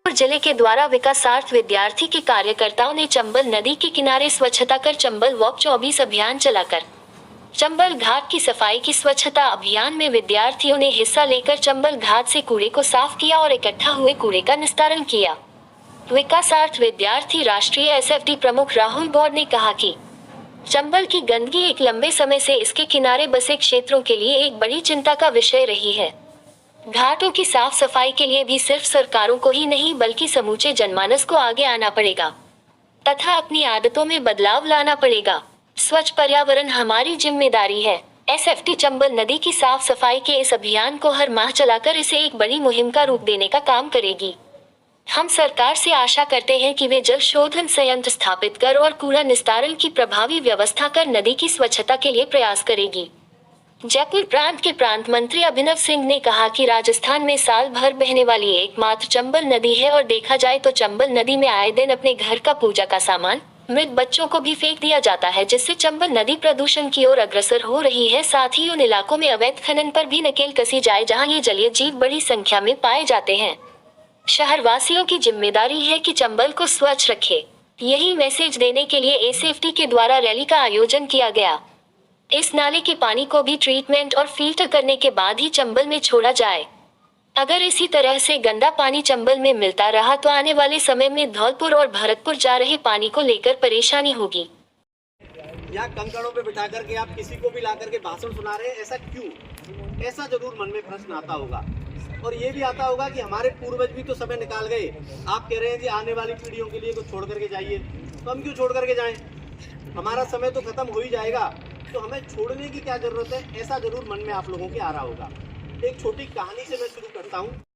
जिले के द्वारा विकासार्थ विद्यार्थी के कार्यकर्ताओं ने चंबल नदी के किनारे स्वच्छता कर चंबल वॉक 24 अभियान चलाकर चंबल घाट की सफाई की। स्वच्छता अभियान में विद्यार्थियों ने हिस्सा लेकर चंबल घाट से कूड़े को साफ किया और इकट्ठा हुए कूड़े का निस्तारण किया। विकासार्थ विद्यार्थी राष्ट्रीय एसएफडी प्रमुख राहुल गौड़ ने कहा कि चंबल की गंदगी एक लंबे समय से इसके किनारे बसे क्षेत्रों के लिए एक बड़ी चिंता का विषय रही है। घाटों की साफ सफाई के लिए भी सिर्फ सरकारों को ही नहीं बल्कि समूचे जनमानस को आगे आना पड़ेगा तथा अपनी आदतों में बदलाव लाना पड़ेगा। स्वच्छ पर्यावरण हमारी जिम्मेदारी है। एसएफडी चंबल नदी की साफ सफाई के इस अभियान को हर माह चलाकर इसे एक बड़ी मुहिम का रूप देने का काम करेगी। हम सरकार से आशा करते हैं कि वे जल शोधन संयंत्र स्थापित कर और कूड़ा निस्तारण की प्रभावी व्यवस्था कर नदी की स्वच्छता के लिए प्रयास करेगी। जयपुर प्रांत के प्रांत मंत्री अभिनव सिंह ने कहा कि राजस्थान में साल भर बहने वाली एकमात्र चंबल नदी है और देखा जाए तो चंबल नदी में आए दिन अपने घर का पूजा का सामान, मृत बच्चों को भी फेंक दिया जाता है, जिससे चंबल नदी प्रदूषण की ओर अग्रसर हो रही है। साथ ही उन इलाकों में अवैध खनन पर भी नकेल कसी जाए जहां ये जलीय जीव बड़ी संख्या में पाए जाते हैं। शहरवासियों की जिम्मेदारी है कि चंबल को स्वच्छ रखे। यही मैसेज देने के लिए एसएफडी के द्वारा रैली का आयोजन किया गया। इस नाले के पानी को भी ट्रीटमेंट और फिल्टर करने के बाद ही चंबल में छोड़ा जाए। अगर इसी तरह से गंदा पानी चंबल में मिलता रहा तो आने वाले समय में धौलपुर और भरतपुर जा रहे पानी को लेकर परेशानी होगी। यहाँ कंकड़ों पे बिठा करके आप किसी को भी ला करके भाषण सुना रहे हैं, ऐसा क्यों? ऐसा जरूर मन में प्रश्न आता होगा। और ये भी आता होगा कि हमारे पूर्वज भी तो समय निकाल गए। आप कह रहे हैं कि आने वाली पीढ़ियों के लिए कुछ छोड़ करके जाइए, तो हम क्यों छोड़ करके जाएं? हमारा समय तो खत्म हो ही जाएगा, तो हमें छोड़ने की क्या जरूरत है? ऐसा जरूर मन में आप लोगों के आ रहा होगा। एक छोटी कहानी से मैं शुरू करता हूँ।